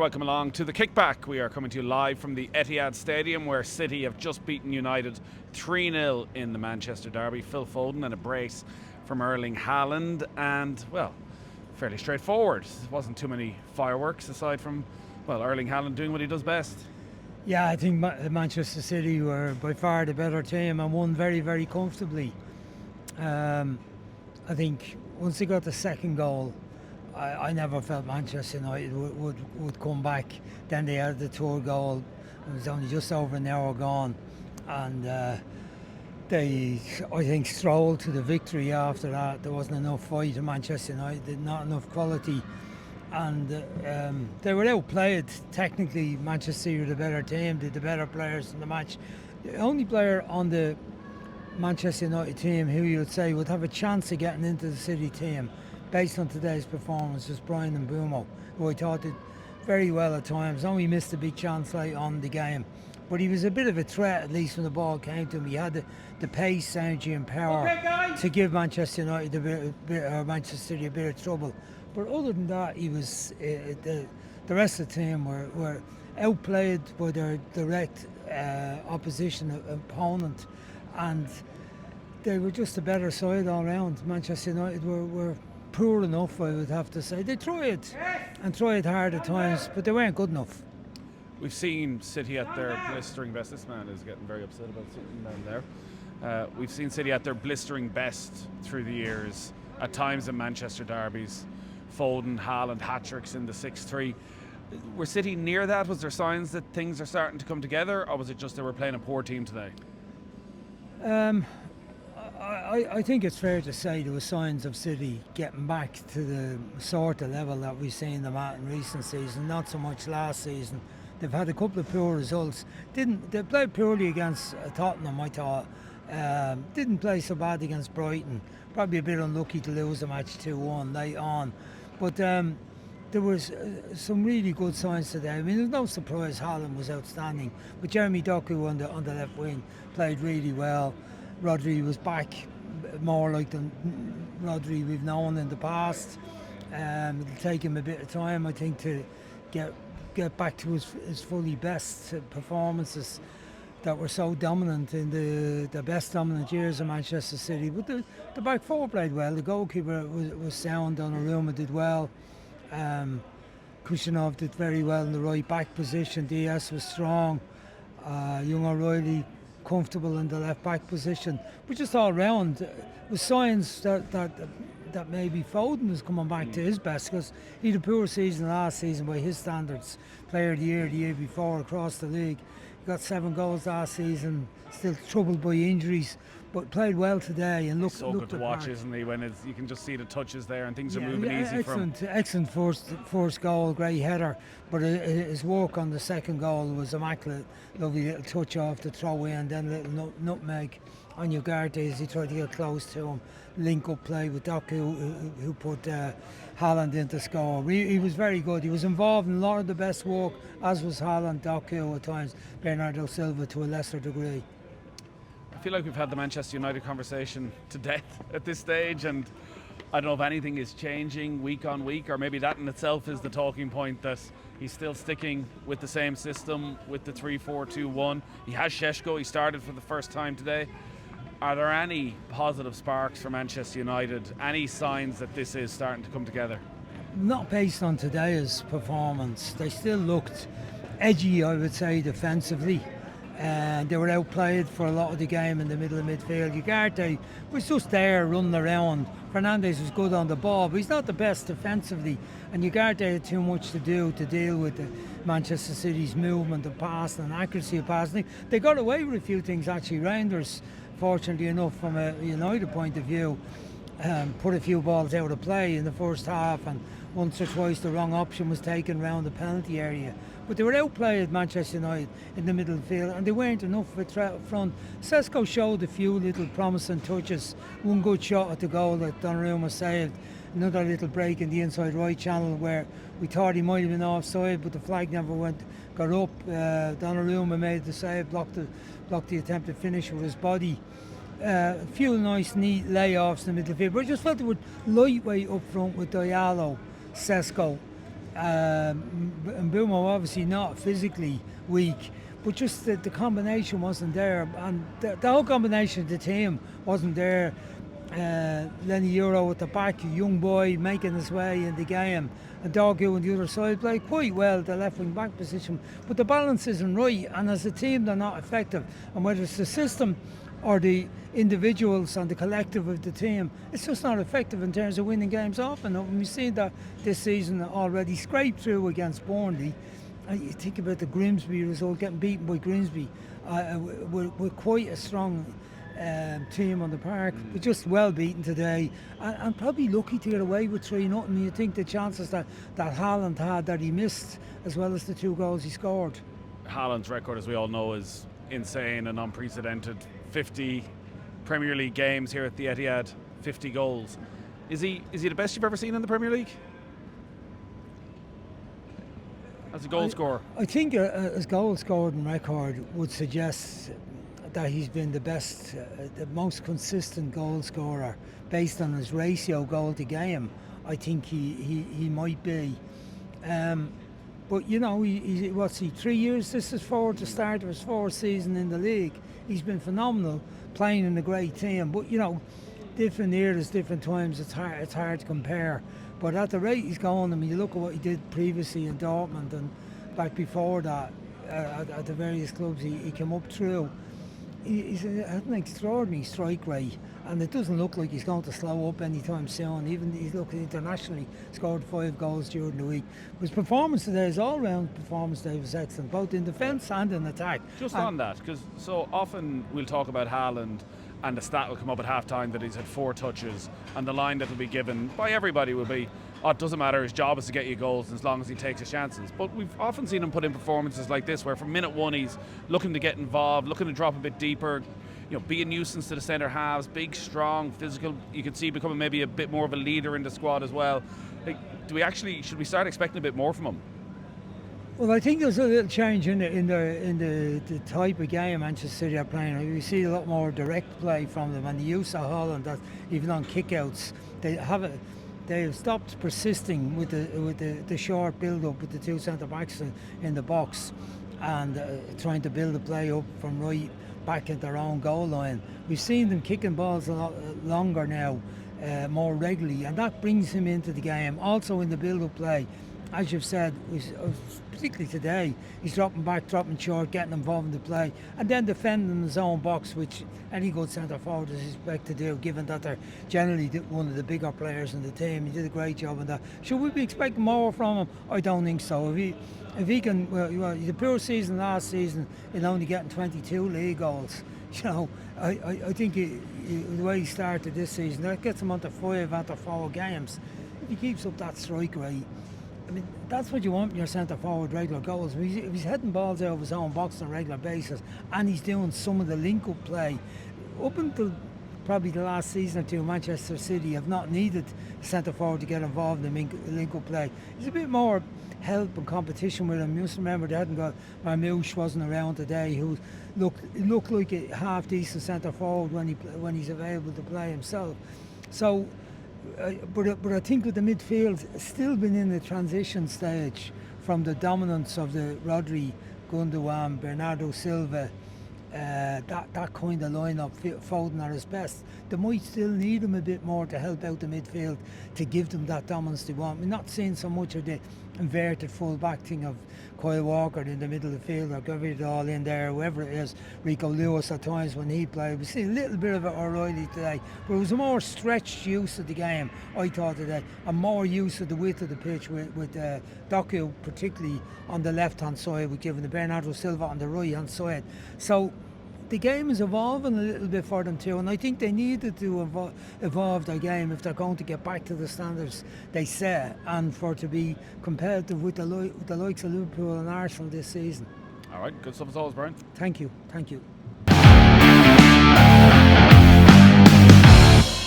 welcome along to the Kickback. We are coming to you live from the Etihad Stadium, where City have just beaten United 3-0 in the Manchester derby. Phil Foden and a brace from Erling Haaland, and, well, fairly straightforward. There wasn't too many fireworks aside from, well, Erling Haaland doing what he does best. Yeah, I think Manchester City were by far the better team and won very, very comfortably. I think once they got the second goal, I never felt Manchester United would come back. Then they had the third goal. It was only just over an hour gone, and they, I think, strolled to the victory after that. There wasn't enough fight in Manchester United, not enough quality, and they were outplayed. Technically, Manchester City were the better team, the better players in the match. The only player on the Manchester United team who you would say would have a chance of getting into the City team based on today's performance was Brian Kerr, who I thought did very well at times. Only missed a big chance late on the game, but he was a bit of a threat, at least when the ball came to him. He had the pace, energy and power to give Manchester United Manchester City a bit of trouble. But other than that, he was the rest of the team were outplayed by their direct opposition opponent, and they were just a better side all round. Manchester United were poor enough, I would have to say. They tried hard at times, but they weren't good enough. We've seen City at their blistering best. This man is getting very upset about sitting down there. We've seen City at their blistering best through the years, at times in Manchester derbies. Foden, Haaland, hat-tricks in the 6-3. Were City near that? Was there signs that things are starting to come together, or was it just they were playing a poor team today? I think it's fair to say there were signs of City getting back to the sort of level that we've seen them at in recent seasons, not so much last season. They've had a couple of poor results. They played poorly against Tottenham, I thought. Didn't play so bad against Brighton. Probably a bit unlucky to lose the match 2-1 late on. But there was some really good signs today. I mean, there's no surprise Haaland was outstanding, but Jeremy Doku on the left wing played really well. Rodri was back, more like the Rodri we've known in the past. It'll take him a bit of time, I think, to get back to his fully best performances that were so dominant in the best dominant years of Manchester City. But the back four played well. The goalkeeper was sound. Donnarumma did well. Kushinov did very well in the right back position. Diaz was strong. Young O'Reilly comfortable in the left back position. But just all round, with signs that maybe Foden is coming back to his best, because he had a poor season last season by his standards. Player of the year before across the league. He got 7 goals last season, still troubled by injuries, but played well today and looked so good to watch, isn't he? When you can just see the touches there and things are moving easy for him. Excellent first goal, great header, but his work on the second goal was immaculate. Lovely little touch off the throw in, then a little nutmeg on Ugarte as he tried to get close to him. Link up play with Doku, who put Haaland into score. He was very good. He was involved in a lot of the best work, as was Haaland, Doku at times, Bernardo Silva to a lesser degree. I feel like we've had the Manchester United conversation to death at this stage, and I don't know if anything is changing week on week, or maybe that in itself is the talking point, that he's still sticking with the same system, with the 3-4-2-1. He has Šeško, he started for the first time today. Are there any positive sparks for Manchester United? Any signs that this is starting to come together? Not based on today's performance. They still looked edgy, I would say, defensively. And they were outplayed for a lot of the game in the middle of midfield. Ugarte was just there running around. Fernandes was good on the ball, but he's not the best defensively. And Ugarte had too much to do to deal with the Manchester City's movement of passing and accuracy of passing. They got away with a few things actually. Reinders, fortunately enough, from a United point of view, put a few balls out of play in the first half, and once or twice the wrong option was taken around the penalty area. But they were outplayed, Manchester United, in the middle of the field, and they weren't enough for threat up front. Šeško showed a few little promising touches. One good shot at the goal that Donnarumma saved. Another little break in the inside right channel where we thought he might have been offside, but the flag never got up. Donnarumma made the save, blocked the attempted finish with his body. A few nice, neat layoffs in the midfield, but I just felt they were lightweight up front with Diallo, Šeško, and Bumo obviously not physically weak, but just the combination wasn't there, and the whole combination of the team wasn't there. Lenny Euro at the back, a young boy making his way in the game, and Dogu on the other side played quite well the left wing back position, but the balance isn't right, and as a team they're not effective, and whether it's the system or the individuals and the collective of the team, it's just not effective in terms of winning games often. And we've seen that this season already, scraped through against Burnley. You think about the Grimsby result, getting beaten by Grimsby. We're quite a strong team on the park. We're just well beaten today, and probably lucky to get away with 3-0. You think the chances that Haaland had that he missed, as well as the 2 goals he scored. Haaland's record, as we all know, is insane and unprecedented. 50 Premier League games here at the Etihad, 50 goals. Is he the best you've ever seen in the Premier League? As a goal scorer? I think his goal scoring record would suggest that he's been the best, the most consistent goal scorer based on his ratio goal to game. I think he might be. But you know, what's he, 3 years? This is the start of his 4th season in the league. He's been phenomenal, playing in a great team. But you know, different eras, different times. It's hard to compare. But at the rate he's going, I mean, you look at what he did previously in Dortmund and back before that at the various clubs he came up through. He's had an extraordinary strike rate, and it doesn't look like he's going to slow up anytime soon. Even he's looking internationally, scored 5 goals during the week. His performance today, his all-round performance today was excellent, both in defence and in attack. Just on that, because so often we'll talk about Haaland, and the stat will come up at half-time that he's had 4 touches, and the line that will be given by everybody will be, oh, it doesn't matter, his job is to get you goals as long as he takes his chances. But we've often seen him put in performances like this where from minute 1 he's looking to get involved, looking to drop a bit deeper, you know, be a nuisance to the centre halves, big, strong, physical. You could see becoming maybe a bit more of a leader in the squad as well. Like, should we start expecting a bit more from him? Well, I think there's a little change in the type of game Manchester City are playing. We see a lot more direct play from them, and the use of Haaland, that even on kickouts, they've stopped persisting with the short build-up with the 2 centre-backs in the box, and trying to build a play up from right back at their own goal line. We've seen them kicking balls a lot longer now, more regularly, and that brings him into the game. Also in the build-up play, as you've said, particularly today, he's dropping back, dropping short, getting involved in the play, and then defending his own box, which any good centre forward is expected to do, given that they're generally one of the bigger players in the team. He did a great job on that. Should we be expecting more from him? I don't think so. If he can, well, the poor season last season, in only getting 22 league goals. You know, I think the way he started this season, that gets him onto 5 after 4 games. If he keeps up that strike rate, I mean, that's what you want in your centre forward, regular goals. If he's heading balls out of his own box on a regular basis, and he's doing some of the link-up play, up until probably the last season or 2, Manchester City have not needed centre forward to get involved in link-up play. There's a bit more help and competition with him. You must remember they hadn't got Marmouche wasn't around today, who looked like a half decent centre forward when he's available to play himself. So. But I think with the midfield, it's still been in the transition stage from the dominance of the Rodri, Gundogan, Bernardo Silva, that kind of lineup, Foden at his best. They might still need him a bit more to help out the midfield, to give them that dominance they want. We're not seeing so much of the inverted full-back thing of Kyle Walker in the middle of the field, or Gavidal in there, whoever it is, Rico Lewis at times when he played. We see a little bit of it O'Reilly today, but it was a more stretched use of the game, I thought, today, and more use of the width of the pitch with Doku particularly on the left-hand side, with giving the Bernardo Silva on the right-hand side. So the game is evolving a little bit for them too, and I think they needed to evolve their game if they're going to get back to the standards they set, and for to be competitive with the likes of Liverpool and Arsenal this season. All right, good stuff as always, Brian. Thank you.